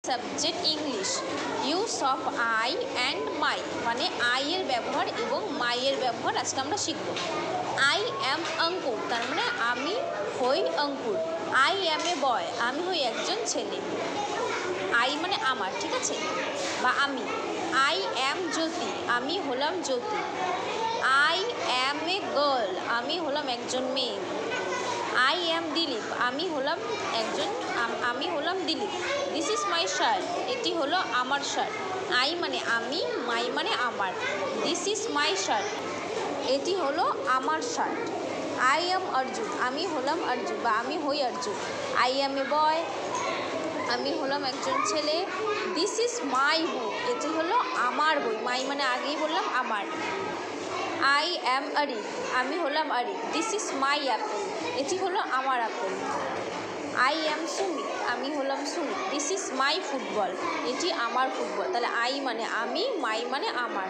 Subject English. Use of I and my মানে I এর ব্যবহার এবং মাই এর ব্যবহার আজকে আমরা শিখব। আই অ্যাম অঙ্কুর তার মানে আমি হই অঙ্কুর। আই অ্যাম এ বয় আমি হই একজন ছেলে। আই মানে আমার, ঠিক আছে, বা আমি। আই অ্যাম জ্যোতি আমি হলাম জ্যোতি। আই অ্যাম এ গার্ল আমি হলাম একজন মেয়ে। আই অ্যাম দিলীপ আমি হলাম Dilip. This is my shirt এটি হলো আমার শার্ট। আই মানে আমি, মাই মানে আমার। দিস ইজ মাই শার্ট এটি হলো আমার শার্ট। আই অ্যাম অর্জুন আমি হলাম অর্জুন বা আমি হই অর্জুন। আই অ্যাম এ বয় আমি হলাম একজন ছেলে। দিস ইজ মাই বুক এটি হলো আমার বই। মাই মানে আগেই বললাম আমার। আই অ্যাম আরিফ আমি হলাম Arif. This is my apple এটি হলো আমার আপেল। আই অ্যাম সুমি আমি হলাম Sumi. This is my football এটি আমার ফুটবল। তাহলে আই মানে আমি, মাই মানে আমার।